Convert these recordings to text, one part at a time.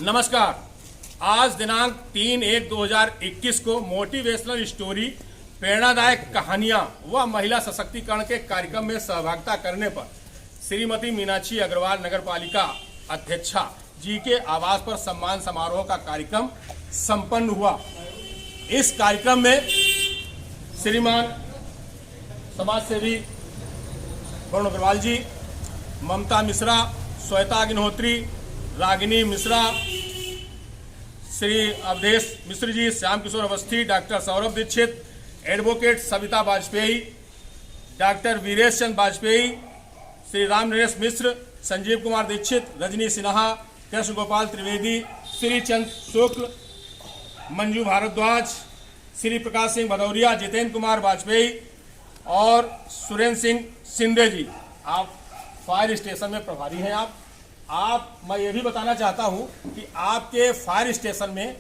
नमस्कार। आज दिनांक 3/1/2021 को मोटिवेशनल स्टोरी प्रेरणादायक कहानियां व महिला सशक्तिकरण के कार्यक्रम में सहभागिता करने पर श्रीमती मीनाक्षी अग्रवाल नगरपालिका अध्यक्षा जी के आवास पर सम्मान समारोह का कार्यक्रम संपन्न हुआ। इस कार्यक्रम में श्रीमान समाज सेवी Varun Agrawal ji, Mamta Mishra, Shweta Agnihotri, Ragini Mishra, Shri Awadhesh Mishra ji, Shyam Kishore Awasthi, doctor Saurabh Dixit, advocate Savita Vajpayee, doctor Viresh Chand Vajpayee, Shri Ram Naresh Mishra, Sanjeev Kumar Dixit, Rajni Sinha, Krishna Gopal Trivedi, Shri Chand Shukla, Manju Bhardwaj, Shri Prakash Singh Bhadauria, Jitendra Kumar Vajpayee और सुरेंद्र सिंह सिंधे जी। आप फायर स्टेशन में प्रभारी हैं। मैं ये भी बताना चाहता हूं कि आपके फायर स्टेशन में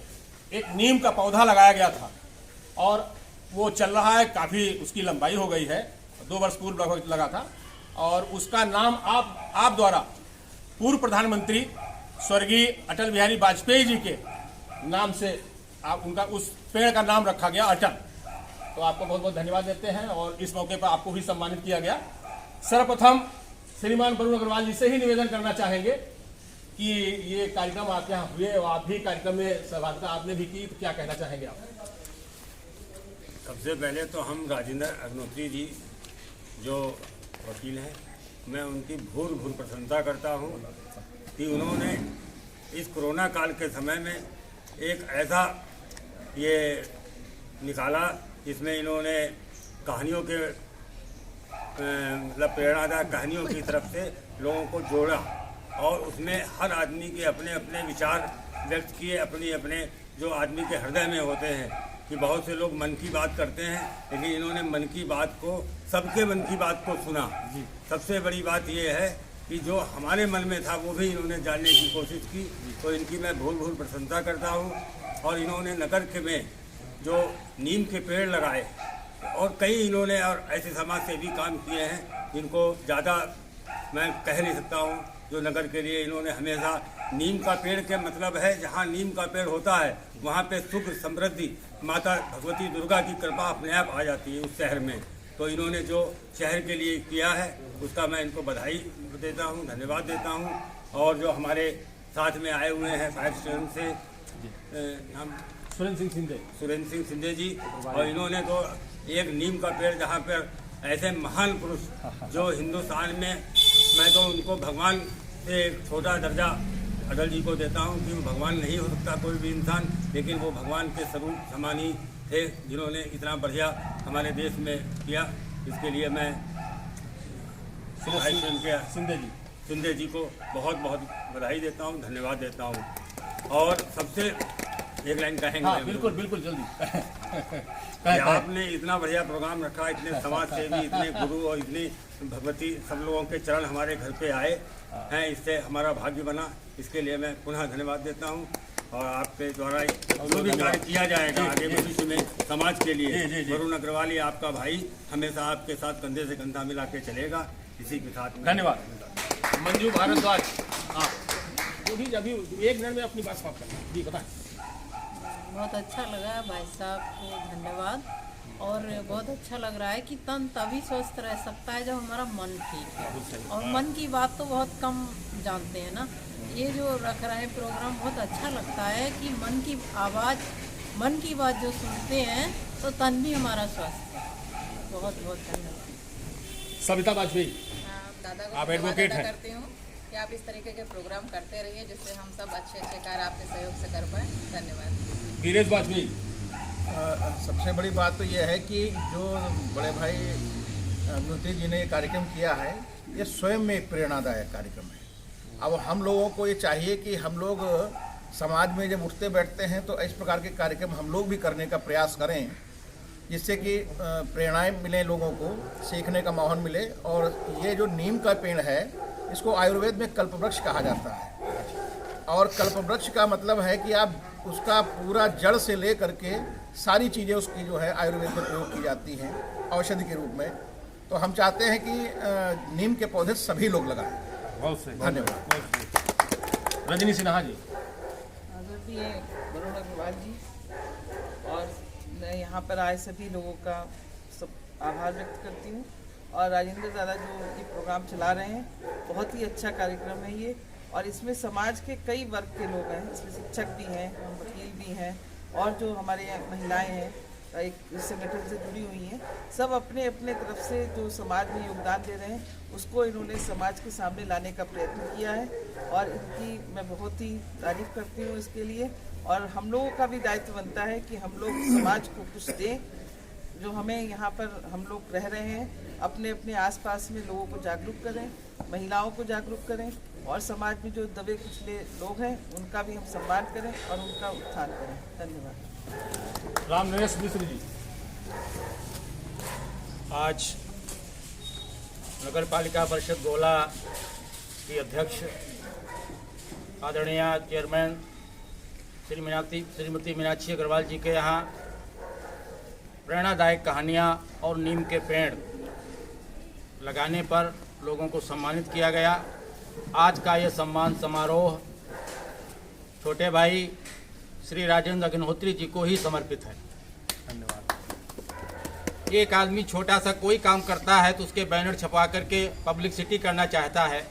एक नीम का पौधा लगाया गया था और वो चल रहा है, काफ़ी उसकी लंबाई हो गई है, 2 वर्ष पूर्व लगभग लगा था और उसका नाम आप द्वारा पूर्व प्रधानमंत्री स्वर्गीय अटल बिहारी वाजपेयी जी के नाम से आप उनका उस पेड़ का नाम रखा गया अटल। तो आपको बहुत बहुत धन्यवाद देते हैं और इस मौके पर आपको भी सम्मानित किया गया। सर्वप्रथम श्रीमान वरुण अग्रवाल जी से ही निवेदन करना चाहेंगे कि ये कार्यक्रम आपके यहाँ हुए और आप भी कार्यक्रम में सहभागिता आपने भी की, तो क्या कहना चाहेंगे आप? सबसे पहले तो हम राजेंद्र अग्निहोत्री जी जो वकील हैं, मैं उनकी भूर प्रशंसा करता हूँ कि उन्होंने इस कोरोना काल के समय में एक ऐसा ये निकाला जिसमें इन्होंने कहानियों के मतलब प्रेरणादायक कहानियों की तरफ से लोगों को जोड़ा और उसमें हर आदमी के अपने अपने विचार व्यक्त किए, अपने जो आदमी के हृदय में होते हैं। कि बहुत से लोग मन की बात करते हैं, लेकिन इन्होंने मन की बात को, सबके मन की बात को सुना। सबसे बड़ी बात यह है कि जो हमारे मन में था वो भी इन्होंने जानने की कोशिश की, तो इनकी मैं भूल प्रशंसा करता हूँ। और इन्होंने नगर के में जो नीम के पेड़ लगाए और कई इन्होंने और ऐसे समाज सेवी काम किए हैं जिनको ज़्यादा मैं कह नहीं सकता हूँ। जो नगर के लिए इन्होंने हमेशा नीम का पेड़ के मतलब है, जहाँ नीम का पेड़ होता है वहाँ पे सुख समृद्धि माता भगवती दुर्गा की कृपा अपने आप आ जाती है उस शहर में। तो इन्होंने जो शहर के लिए किया है उसका मैं इनको बधाई देता हूँ, धन्यवाद देता हूँ। और जो हमारे साथ में आए हुए हैं फायर स्टेशन से हम सुरेंद्र सिंह सिंधे जी, और इन्होंने तो एक नीम का पेड़ जहाँ पर ऐसे महान पुरुष जो हिंदुस्तान में, मैं तो उनको भगवान से एक छोटा दर्जा अटल जी को देता हूँ कि वो भगवान नहीं हो सकता कोई भी इंसान, लेकिन वो भगवान के स्वरूप समान ही थे जिन्होंने इतना बढ़िया हमारे देश में किया। इसके लिए मैं सिंधे जी को बहुत बहुत बधाई देता हूँ, धन्यवाद देता हूँ। और सबसे एक लाइन कहेंगे? हाँ, बिल्कुल जल्दी। आपने इतना बढ़िया प्रोग्राम रखा, इतने समाज सेवी, इतने गुरु और इतनी भगवती, सब लोगों के चरण हमारे घर पे आए हैं, इससे हमारा भाग्य बना। इसके लिए मैं पुनः धन्यवाद देता हूँ। और आपके द्वारा जो भी कार्य किया जाएगा आगे भविष्य में समाज के लिए, वरुण अग्रवाल आपका भाई हमेशा आपके साथ कंधे से कंधा मिला के चलेगा। इसी के साथ धन्यवाद। मंजू भारद्वाज, वो भी अभी 1 मिनट में अपनी बात समाप्त करना जी, बताएं। बहुत अच्छा लगा भाई साहब को धन्यवाद। और बहुत अच्छा लग रहा है कि तन तभी स्वस्थ रह सकता है जब हमारा मन ठीक है, और मन की बात तो बहुत कम जानते हैं ना। ये जो रख रहे हैं प्रोग्राम बहुत अच्छा लगता है कि मन की आवाज़, मन की बात जो सुनते हैं तो तन भी हमारा स्वस्थ है। बहुत बहुत धन्यवाद। सविता वाजपेयी, दादा को आप एडवोकेट हैं। करती हूँ कि आप इस तरीके के प्रोग्राम करते रहिए जिससे हम सब अच्छे कार्य आपके सहयोग से कर पाएँ। धन्यवाद। वीरेश वाजपेयी, सबसे बड़ी बात तो यह है कि जो बड़े भाई अग्निहोत्री जी ने ये कार्यक्रम किया है, ये स्वयं में एक प्रेरणादायक कार्यक्रम है। अब हम लोगों को ये चाहिए कि हम लोग समाज में जब उठते बैठते हैं तो इस प्रकार के कार्यक्रम हम लोग भी करने का प्रयास करें, जिससे कि प्रेरणाएं मिलें, लोगों को सीखने का माहौल मिले। और ये जो नीम का पेड़ है, इसको आयुर्वेद में कल्पवृक्ष कहा जाता है। और कल्पवृक्ष का मतलब है कि आप उसका पूरा जड़ से ले करके सारी चीज़ें उसकी जो है आयुर्वेद में प्रयोग की जाती हैं औषधि के रूप में। तो हम चाहते हैं कि नीम के पौधे सभी लोग लगाएं। बहुत सही, धन्यवाद। रजनी सिन्हा जी। सभापति हैं वरुण अग्रवाल जी, और मैं यहाँ पर आए सभी लोगों का सब आभार व्यक्त करती हूँ। और राजेंद्र दादा जो ये प्रोग्राम चला रहे हैं, बहुत ही अच्छा कार्यक्रम है ये, और इसमें समाज के कई वर्ग के लोग हैं, इसमें शिक्षक भी हैं, वकील भी हैं, और जो हमारे यहाँ महिलाएं हैं एक इस संगठन से जुड़ी हुई हैं, सब अपने अपने तरफ से जो समाज में योगदान दे रहे हैं उसको इन्होंने समाज के सामने लाने का प्रयत्न किया है, और इनकी मैं बहुत ही तारीफ करती हूँ इसके लिए। और हम लोगों का भी दायित्व बनता है कि हम लोग समाज को कुछ दें, जो हमें यहाँ पर हम लोग रह रहे हैं, अपने अपने आसपास में लोगों को जागरूक करें, महिलाओं को जागरूक करें, और समाज में जो दबे कुचले लोग हैं उनका भी हम सम्मान करें और उनका उत्थान करें। धन्यवाद। राम नरेश मिश्र जी। आज नगर पालिका परिषद गोला की अध्यक्ष आदरणीय चेयरमैन श्रीमती मीनाक्षी अग्रवाल जी के यहाँ प्रेरणादायक कहानियाँ और नीम के पेड़ लगाने पर लोगों को सम्मानित किया गया। आज का ये सम्मान समारोह छोटे भाई श्री राजेंद्र अग्निहोत्री जी को ही समर्पित है। धन्यवाद। एक आदमी छोटा सा कोई काम करता है तो उसके बैनर छपवा करके पब्लिसिटी करना चाहता है,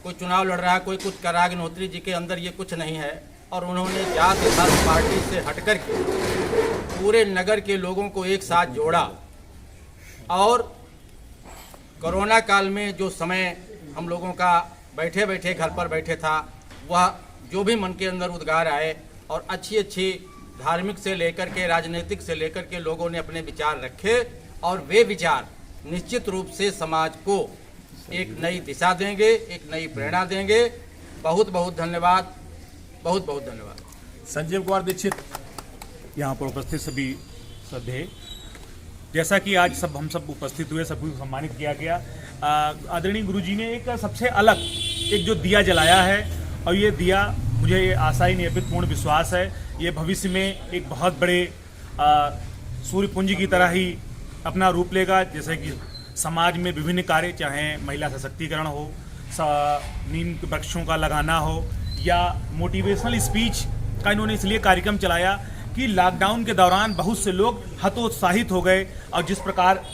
कोई चुनाव लड़ रहा है, कोई कुछ कर रहा है। अग्निहोत्री जी के अंदर ये कुछ नहीं है, और उन्होंने जात धर्म पार्टी से हटकर के पूरे नगर के लोगों को एक साथ जोड़ा। और कोरोना काल में जो समय हम लोगों का बैठे बैठे घर पर बैठे था, वह जो भी मन के अंदर उद्गार आए, और अच्छी अच्छी धार्मिक से लेकर के राजनीतिक से लेकर के लोगों ने अपने विचार रखे, और वे विचार निश्चित रूप से समाज को एक नई दिशा देंगे, एक नई प्रेरणा देंगे। बहुत बहुत धन्यवाद, बहुत बहुत धन्यवाद। संजीव कुमार दीक्षित। यहाँ पर उपस्थित सभी श्रद्धेय, जैसा कि आज हम सब उपस्थित हुए, सभी को सम्मानित किया गया। आदरणीय गुरुजी ने एक सबसे अलग एक जो दिया जलाया है, और ये दिया मुझे ये आशा ही नियमित पूर्ण विश्वास है ये भविष्य में एक बहुत बड़े सूर्य पुंज की तरह ही अपना रूप लेगा। जैसे कि समाज में विभिन्न कार्य, चाहे महिला सशक्तिकरण हो, नीम के वृक्षों का लगाना हो, या मोटिवेशनल स्पीच का इन्होंने इसलिए कार्यक्रम चलाया कि लॉकडाउन के दौरान बहुत से लोग हतोत्साहित हो गए, और जिस प्रकार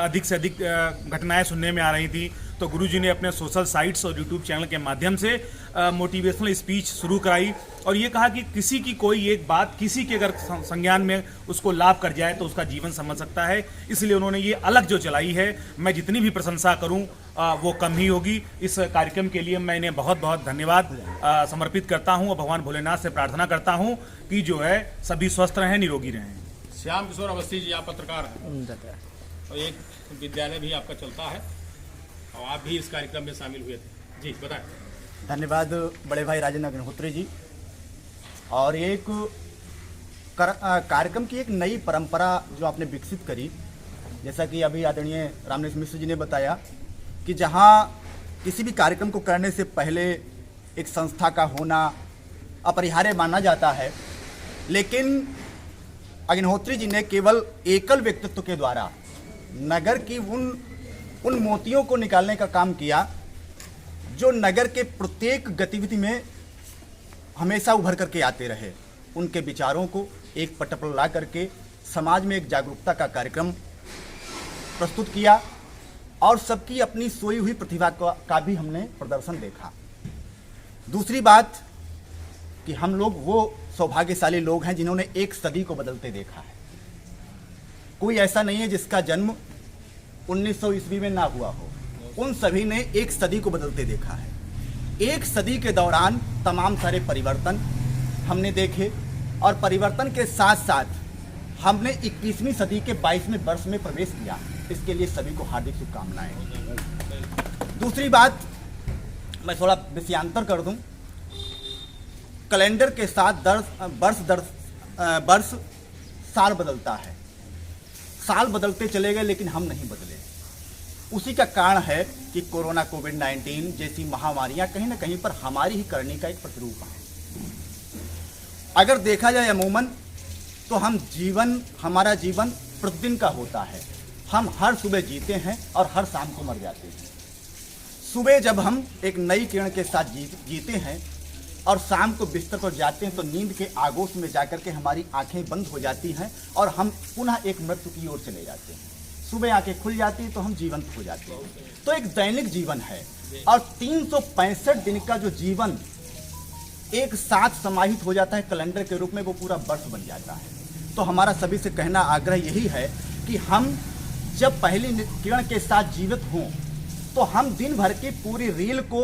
अधिक से अधिक घटनाएं सुनने में आ रही थी, तो गुरुजी ने अपने सोशल साइट्स और यूट्यूब चैनल के माध्यम से मोटिवेशनल स्पीच शुरू कराई, और ये कहा कि किसी की कोई एक बात किसी के अगर संज्ञान में उसको लाभ कर जाए तो उसका जीवन समझ सकता है। इसलिए उन्होंने ये अलग जो चलाई है, मैं जितनी भी प्रशंसा करूं वो कम ही होगी। इस कार्यक्रम के लिए मैं इन्हें बहुत बहुत धन्यवाद समर्पित करता हूं, और भगवान भोलेनाथ से प्रार्थना करता हूं कि जो है सभी स्वस्थ रहें, निरोगी रहें। श्याम किशोर अवस्थी जी, आप पत्रकार हैं और एक विद्यालय भी आपका चलता है, और आप भी इस कार्यक्रम में शामिल हुए थे। जी बताएं। धन्यवाद बड़े भाई राजेंद्र अग्निहोत्री जी। और एक कार्यक्रम की एक नई परंपरा जो आपने विकसित करी, जैसा कि अभी आदरणीय रामनेश मिश्र जी ने बताया कि जहां किसी भी कार्यक्रम को करने से पहले एक संस्था का होना अपरिहार्य माना जाता है, लेकिन अग्निहोत्री जी ने केवल एकल व्यक्तित्व के द्वारा नगर की उन मोतियों को निकालने का काम किया जो नगर के प्रत्येक गतिविधि में हमेशा उभर करके आते रहे। उनके विचारों को एक पट पर ला करके समाज में एक जागरूकता का कार्यक्रम प्रस्तुत किया, और सबकी अपनी सोई हुई प्रतिभा का भी हमने प्रदर्शन देखा। दूसरी बात कि हम लोग वो सौभाग्यशाली लोग हैं जिन्होंने एक सदी को बदलते देखा है। कोई ऐसा नहीं है जिसका जन्म 1900 ईस्वी में ना हुआ हो, उन सभी ने एक सदी को बदलते देखा है। एक सदी के दौरान तमाम सारे परिवर्तन हमने देखे, और परिवर्तन के साथ साथ हमने 21वीं सदी के 22वें वर्ष में प्रवेश किया। इसके लिए सभी को हार्दिक शुभकामनाएं। दूसरी बात, मैं थोड़ा विषयांतर कर दूं, कैलेंडर के साथ वर्ष साल बदलता है, साल बदलते चले गए लेकिन हम नहीं बदले। उसी का कारण है कि कोरोना कोविड-19 जैसी महामारियां कहीं ना कहीं पर हमारी ही करनी का एक प्रतिरूप है। अगर देखा जाए अमूमन तो हमारा जीवन प्रतिदिन का होता है। हम हर सुबह जीते हैं और हर शाम को मर जाते हैं। सुबह जब हम एक नई किरण के साथ जीते हैं और शाम को बिस्तर पर जाते हैं तो नींद के आगोश में जाकर के हमारी आंखें बंद हो जाती हैं और हम पुनः एक मृत्यु की ओर चले जाते हैं। सुबह आंखें खुल जाती हैं तो हम जीवंत हो जाते हैं। तो एक दैनिक जीवन है और 365 दिन का जो जीवन एक साथ समाहित हो जाता है कैलेंडर के रूप में, वो पूरा वर्ष बन जाता है। तो हमारा सभी से कहना आग्रह यही है कि हम जब पहली किरण के साथ जीवित हों तो हम दिन भर की पूरी रील को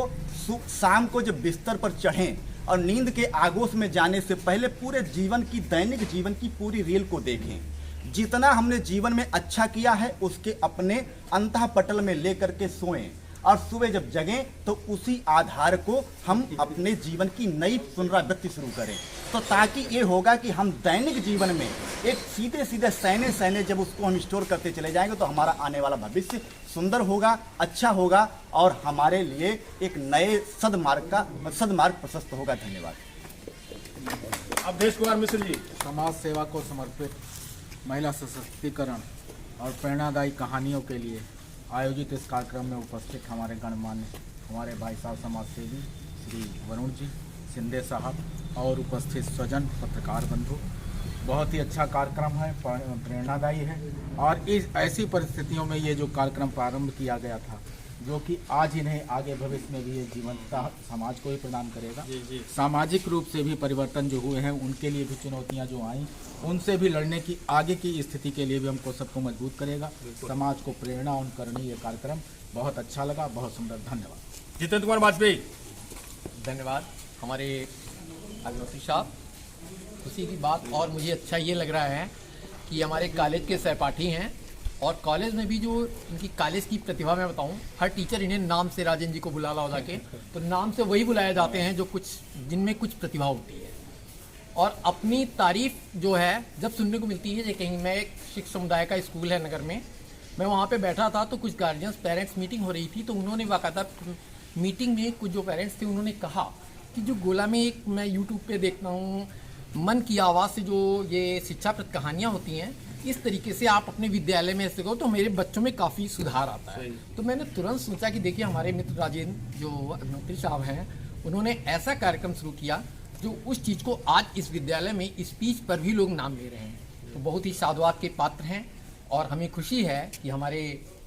शाम को जब बिस्तर पर चढ़ें और नींद के आगोश में जाने से पहले पूरे जीवन की दैनिक जीवन की पूरी रील को देखें। जितना हमने जीवन में अच्छा किया है उसके अपने अंतःपटल में लेकर के सोएं और सुबह जब जगें तो उसी आधार को हम अपने जीवन की नई पुनरावृत्ति शुरू करें। तो ताकि ये होगा कि हम दैनिक जीवन में एक सीधे सीधे सैने जब उसको हम स्टोर करते चले जाएंगे तो हमारा आने वाला भविष्य सुंदर होगा, अच्छा होगा और हमारे लिए एक नए सदमार्ग प्रशस्त होगा। धन्यवाद। अवधेश कुमार मिश्र जी। समाज सेवा को समर्पित महिला सशक्तिकरण और प्रेरणादायी कहानियों के लिए आयोजित इस कार्यक्रम में उपस्थित हमारे गणमान्य हमारे भाई साहब समाज सेवी श्री वरुण जी शिंदे साहब और उपस्थित स्वजन पत्रकार बंधु, बहुत ही अच्छा कार्यक्रम है, प्रेरणादायी है। और इस ऐसी परिस्थितियों में ये जो कार्यक्रम प्रारंभ किया गया था जो कि आज इन्हें आगे भविष्य में भी ये जीवंतता समाज को ही प्रदान करेगा। सामाजिक रूप से भी परिवर्तन जो हुए हैं उनके लिए भी चुनौतियां जो आई उनसे भी लड़ने की आगे की स्थिति के लिए भी हमको सबको मजबूत करेगा। समाज को प्रेरणा और करनी ये कार्यक्रम बहुत अच्छा लगा, बहुत सुंदर। धन्यवाद। जितेंद्र कुमार वाजपेयी। धन्यवाद हमारे अग्नोत्री साहब। खुशी की बात और मुझे अच्छा ये लग रहा है कि हमारे कॉलेज के सहपाठी हैं और कॉलेज में भी जो इनकी कॉलेज की प्रतिभा मैं बताऊं, हर टीचर इन्हें नाम से राजेंद्र जी को बुला जाके तो नाम से वही बुलाए जाते हैं जो कुछ जिनमें कुछ प्रतिभा होती है और अपनी तारीफ जो है जब सुनने को मिलती है। कहीं मैं एक सिख समुदाय का स्कूल है नगर में, मैं वहाँ पे बैठा था तो कुछ गार्जियंस पेरेंट्स मीटिंग हो रही थी तो उन्होंने बाकायदा मीटिंग में कुछ जो पेरेंट्स थे उन्होंने कहा कि जो गोला में एक मैं यूट्यूब पे देखता हूँ मन की आवाज़ से जो ये शिक्षाप्रद कहानियाँ होती हैं इस तरीके से आप अपने विद्यालय में ऐसे करो तो मेरे बच्चों में काफ़ी सुधार आता है। तो मैंने तुरंत सोचा कि देखिए हमारे मित्र राजेंद्र जो अग्नोत्री साहब हैं उन्होंने ऐसा कार्यक्रम शुरू किया जो उस चीज़ को आज इस विद्यालय में स्पीच पर भी लोग नाम ले रहे हैं। तो बहुत ही साधुवाद के पात्र हैं और हमें खुशी है कि हमारे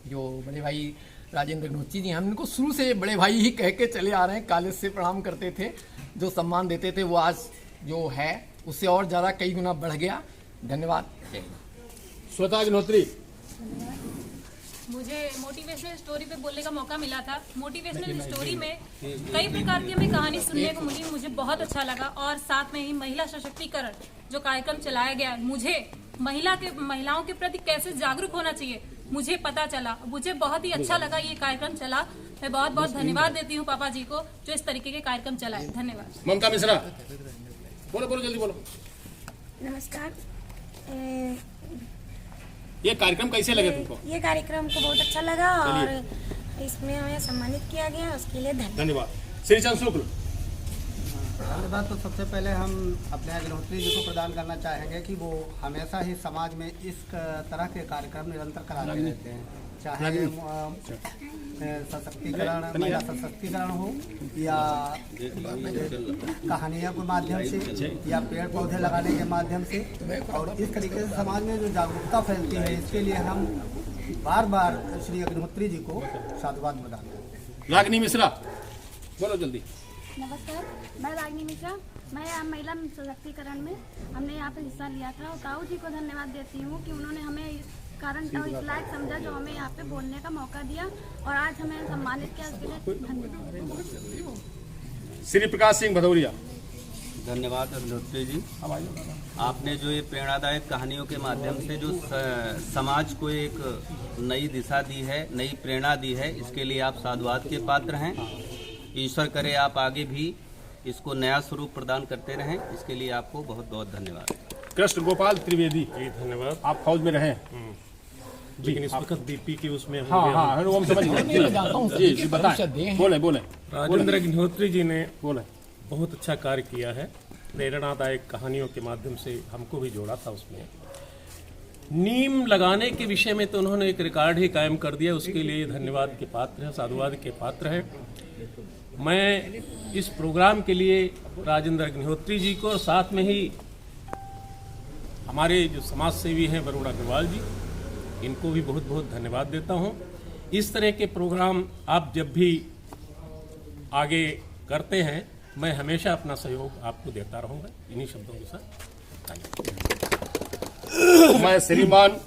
जो बड़े भाई राजेंद्र अग्नोत्री जी हम इनको शुरू से बड़े भाई ही कह के चले आ रहे हैं। कॉलेज से प्रणाम करते थे, जो सम्मान देते थे वो आज जो है उससे और ज़्यादा कई गुना बढ़ गया। धन्यवाद। श्वेता अग्नोत्री। मुझे मोटिवेशनल स्टोरी पे बोलने का मौका मिला था। मोटिवेशनल स्टोरी में कई प्रकार की हमें कहानी सुनने को मिली, मुझे बहुत अच्छा लगा। और साथ में ही महिला सशक्तिकरण जो कार्यक्रम चलाया गया, मुझे महिलाओं के प्रति कैसे जागरूक होना चाहिए मुझे पता चला। मुझे बहुत ही अच्छा लगा ये कार्यक्रम चला। मैं बहुत बहुत धन्यवाद देती हूँ पापा जी को जो इस तरीके के कार्यक्रम चलाए। धन्यवाद। ममता मिश्रा। बोलो जल्दी बोलो। नमस्कार। ये कार्यक्रम कैसे लगे तुमको? ये कार्यक्रम को बहुत अच्छा लगा और इसमें हमें सम्मानित किया गया, उसके लिए धन्यवाद। श्रीचंद शुक्ल। धन्यवाद। तो सबसे पहले हम अपने अग्नोत्री जी को प्रदान करना चाहेंगे कि वो हमेशा ही समाज में इस तरह के कार्यक्रम निरंतर कराते रहते हैं, चाहे सशक्तिकरण महिला सशक्तिकरण हो या कहानियों के माध्यम से या पेड़ पौधे लगाने के माध्यम से। और इस तरीके से समाज में जो जागरूकता फैलती है इसके लिए हम बार बार श्री अग्नोत्री जी को साधुवाद प्रदान करते हैं। रागिनी मिश्रा। बोलो जल्दी। नमस्कार, मैं रागिनी मिश्रा। मैं यहाँ महिला सशक्तिकरण में हमने यहाँ पे हिस्सा लिया था और ताऊ जी को धन्यवाद देती हूँ कि उन्होंने हमें इस कारण इस लायक समझा जो हमें यहाँ पे बोलने का मौका दिया और आज हमें सम्मानित किया, उसके लिए धन्यवाद। श्री प्रकाश सिंह भदौरिया। धन्यवाद अग्नोत्री जी। आपने जो ये प्रेरणादायक कहानियों के माध्यम से जो समाज को एक नई दिशा दी है, नई प्रेरणा दी है, इसके लिए आप साधुवाद के पात्र हैं। ईश्वर करे आप आगे भी इसको नया स्वरूप प्रदान करते रहें, इसके लिए आपको बहुत बहुत धन्यवाद। कृष्ण गोपाल त्रिवेदी। जी धन्यवाद। आप फौज में रहे लेकिन इस वक्त बीपी की उसमें हाँ वो हम समझ गए। जी बताएं। बोले राजेंद्र अग्निहोत्री जी ने बहुत अच्छा कार्य किया है। प्रेरणादायक कहानियों के माध्यम से हमको भी जोड़ा था उसमें। नीम लगाने के विषय में तो उन्होंने एक रिकॉर्ड ही कायम कर दिया, उसके लिए धन्यवाद के पात्र है, साधुवाद के पात्र है। मैं इस प्रोग्राम के लिए राजेंद्र अग्निहोत्री जी को और साथ में ही हमारे जो समाज सेवी हैं वरुण अग्रवाल जी, इनको भी बहुत बहुत धन्यवाद देता हूं। इस तरह के प्रोग्राम आप जब भी आगे करते हैं, मैं हमेशा अपना सहयोग आपको देता रहूंगा। इन्हीं शब्दों के साथ मैं श्रीमान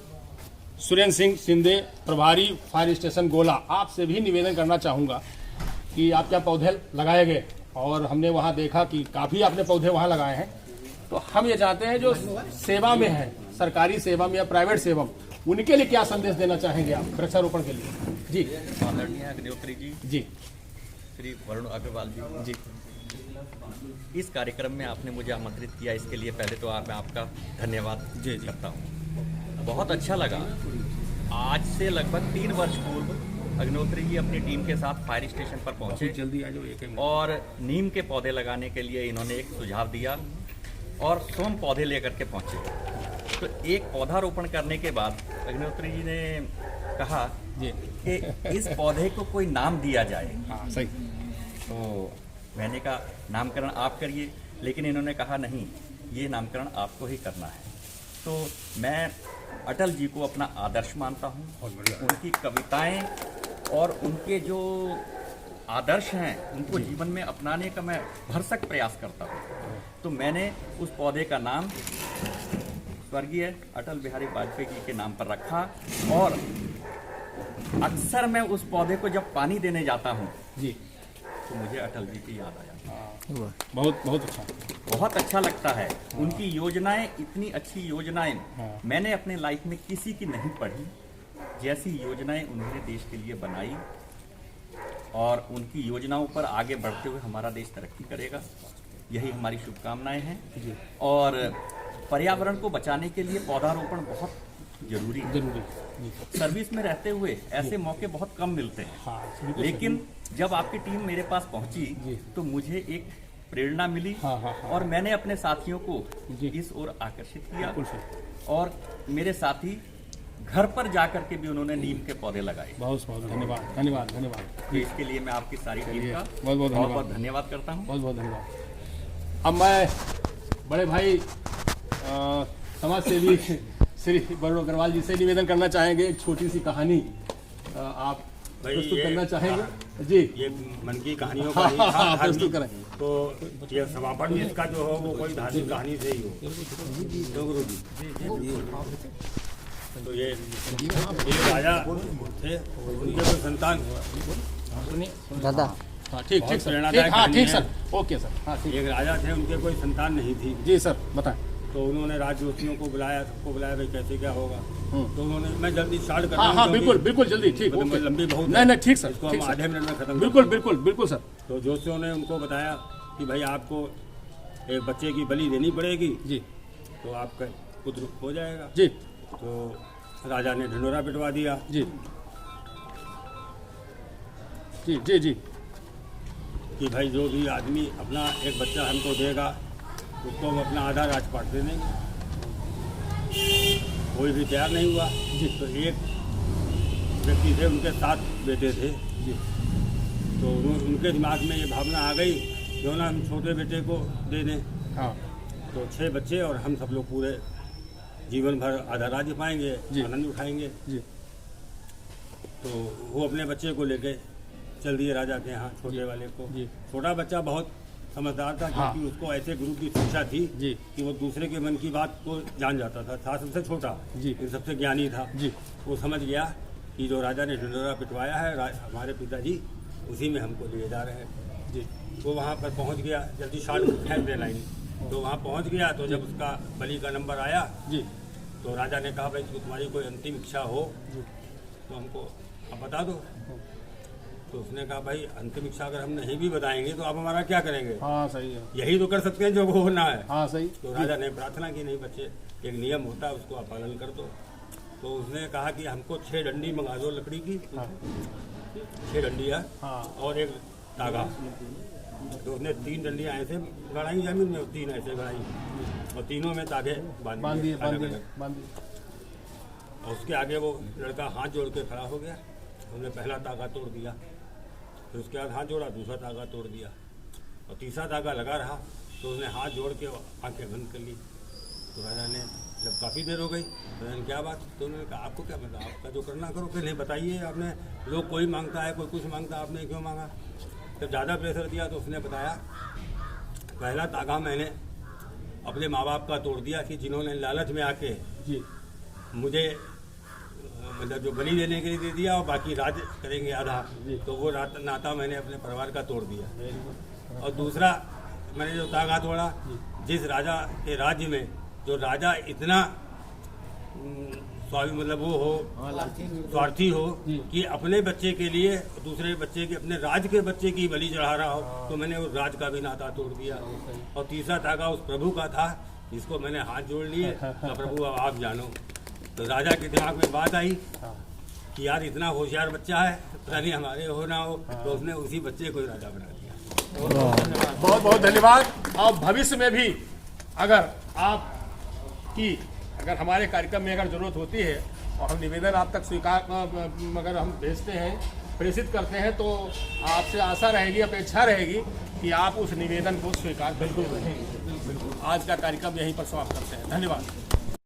सुरेंद्र सिंह शिंदे, प्रभारी फायर स्टेशन गोला, आपसे भी निवेदन करना चाहूँगा कि आपके यहाँ पौधे लगाए गए और हमने वहाँ देखा कि काफ़ी आपने पौधे वहाँ लगाए हैं, तो हम ये चाहते हैं जो सेवा में है, सरकारी सेवा में या प्राइवेट सेवा में, उनके लिए क्या संदेश देना चाहेंगे आप वृक्षारोपण के लिए? जी आदरणीय अग्निहोत्री जी, जी श्री वरुण अग्रवाल जी, इस कार्यक्रम में आपने मुझे आमंत्रित किया, इसके लिए पहले तो मैं आपका धन्यवाद करता हूँ। बहुत अच्छा लगा। आज से लगभग 3 वर्ष पूर्व अग्निहोत्री जी अपनी टीम के साथ फायर स्टेशन पर पहुंचे, जल्दी आ जाओ, और नीम के पौधे लगाने के लिए इन्होंने एक सुझाव दिया और स्वयं पौधे लेकर के पहुंचे। तो एक पौधारोपण करने के बाद अग्निहोत्री जी ने कहा कि इस पौधे को कोई नाम दिया जाए। हाँ, सही। तो मैंने कहा नामकरण आप करिए, लेकिन इन्होंने कहा नहीं, ये नामकरण आपको ही करना है। तो मैं अटल जी को अपना आदर्श मानता हूँ। उनकी कविताएं और उनके जो आदर्श हैं उनको जीवन में अपनाने का मैं भरसक प्रयास करता हूँ। तो मैंने उस पौधे का नाम स्वर्गीय अटल बिहारी वाजपेयी जी के नाम पर रखा, और अक्सर मैं उस पौधे को जब पानी देने जाता हूँ जी, तो मुझे अटल जी की याद आ जाती है। बहुत बहुत अच्छा, बहुत अच्छा लगता है। उनकी योजनाएं, इतनी अच्छी योजनाएं मैंने अपने लाइफ में किसी की नहीं पढ़ी, जैसी योजनाएं उन्होंने देश के लिए बनाई, और उनकी योजनाओं पर आगे बढ़ते हुए हमारा देश तरक्की करेगा, यही हमारी शुभकामनाएं हैं। और पर्यावरण को बचाने के लिए पौधारोपण बहुत जरूरी है। सर्विस में रहते हुए ऐसे मौके बहुत कम मिलते हैं, लेकिन जब आपकी टीम मेरे पास पहुंची तो मुझे एक प्रेरणा मिली, और मैंने अपने साथियों को इस ओर आकर्षित किया, और मेरे साथी घर पर जाकर के भी उन्होंने नीम के पौधे लगाए। बहुत बहुत धन्यवाद, धन्यवाद, धन्यवाद। तो इसके लिए मैं आपकी सारी टीम का बहुत बहुत धन्यवाद करता हूँ। बहुत बहुत धन्यवाद। अब मैं बड़े भाई समाज सेवी श्री वरुण अग्रवाल जी से निवेदन करना चाहेंगे, एक छोटी सी कहानी आप प्रस्तुत करना चाहेंगे? जी, ये मन की कहानियों का ही था, प्रस्तुत करें। तो ये समापन इसका जो हो वो कोई धार्मिक कहानी से ही हो। तो गुरु जी, तो ये राजा थे, उनके कोई संतान दादा, ठीक ठीक सर, प्रेरणादायक ठीक सर, ओके सर, हाँ ठीक। एक राजा थे, उनके कोई संतान नहीं थी। जी सर, बताएं। तो उन्होंने राजयोगियों को बुलाया, सबको बुलाया, भाई कैसे क्या होगा। तो उन्होंने, मैं जल्दी स्टार्ट करता हूं, हाँ बिल्कुल बिल्कुल जल्दी, ठीक, लंबी बहुत, नहीं ठीक सर, इसको हम आधे मिनट में खत्म। बिल्कुल बिल्कुल बिल्कुल सर। तो जोशियों ने उनको बताया कि भाई आपको एक बच्चे की बलि देनी पड़ेगी जी, तो आपका पुत्र हो जाएगा जी। तो राजा ने ढिंडोरा पिटवा दिया जी जी जी जी, कि भाई जो भी आदमी अपना एक बच्चा हमको देगा उसको हम अपना आधा राजपाट दे देंगे। कोई भी तैयार नहीं हुआ जी। तो एक व्यक्ति थे, उनके 7 बेटे थे जी। तो उनके दिमाग में ये भावना आ गई क्यों ना हम छोटे बेटे को दे दें। हाँ, तो 6 बच्चे और हम सब लोग पूरे जीवन भर आधा राज्य पाएंगे, आनंद उठाएंगे जी। तो वो अपने बच्चे को लेके चल दिए राजा के यहाँ, छोटे वाले को। छोटा बच्चा बहुत समझदार था, क्योंकि उसको ऐसे गुरु की शिक्षा थी जी कि वो दूसरे के मन की बात को जान जाता था सबसे छोटा जी, सबसे ज्ञानी था जी। वो समझ गया कि जो राजा ने ढिंडोरा पिटवाया है हमारे पिताजी, उसी में हमको लिए जा रहे हैं जी। वो वहाँ पर पहुँच गया, जल्दी शार्ट फेंक दे लाइन। तो वहाँ पहुँच गया, तो जब उसका बलि का नंबर आया जी, तो राजा ने कहा भाई तुम्हारी कोई अंतिम इच्छा हो तो हमको आप बता दो। तो उसने कहा भाई अंतिम इच्छा अगर हम नहीं भी बताएंगे तो आप हमारा क्या करेंगे। हाँ सही है, यही तो कर सकते हैं जो वो होना है। हाँ सही। तो राजा ने प्रार्थना की, नहीं बच्चे एक नियम होता है उसको आप पालन कर दो। तो उसने कहा कि हमको 6 डंडी मंगा दो लकड़ी की, 6 डंडियाँ और एक धागा। तो उसने 3 डंडियाँ ऐसे गड़ाई जमीन में, 3 ऐसे गड़ाई, और तीनों में धागे बांध दिए। और उसके आगे वो लड़का हाथ जोड़ के खड़ा हो गया। हमने पहला तागा तोड़ दिया, फिर उसके बाद हाथ जोड़ा, दूसरा धागा तोड़ दिया और तीसरा धागा लगा रहा तो उसने हाथ जोड़ के आंखें बंद कर ली। तो राजा ने जब काफ़ी देर हो गई तो मैंने क्या बात, तो उन्होंने कहा आपको क्या पता, आपका जो करना करो। कि नहीं बताइए, आपने लोग कोई मांगता है कोई कुछ मांगता है, आपने क्यों मांगा। जब ज़्यादा प्रेशर दिया तो उसने बताया पहला धागा मैंने अपने माँ बाप का तोड़ दिया कि जिन्होंने लालच में आके मुझे मतलब जो बलि देने के लिए दे दिया और बाकी राज करेंगे आधा, तो वो नाता मैंने अपने परिवार का तोड़ दिया। और दूसरा मैंने जो धागा तोड़ा, जिस राजा के राज्य में जो राजा इतना मतलब वो हो स्वार्थी हो कि अपने बच्चे के लिए दूसरे बच्चे के अपने राज के बच्चे की बलि चढ़ा रहा हो, तो मैंने उस राज का भी नाता तोड़ दिया। और तीसरा धागा उस प्रभु का था जिसको मैंने हाथ जोड़ लिए, तो प्रभु अब आप जानो। तो राजा के दिमाग में बात आई कि यार इतना होशियार बच्चा है, पता नहीं हमारे हो ना हो, तो उसने उसी बच्चे को ही राजा बना दिया। बहुत बहुत धन्यवाद। और भविष्य में भी अगर हमारे कार्यक्रम में अगर जरूरत होती है और हम निवेदन आप तक स्वीकार अगर हम भेजते हैं, प्रेषित करते हैं, तो आपसे आशा रहेगी, अपेक्षा रहेगी कि आप उस निवेदन को स्वीकार बिल्कुल करेंगे। आज का कार्यक्रम यहीं पर समाप्त करते हैं। धन्यवाद।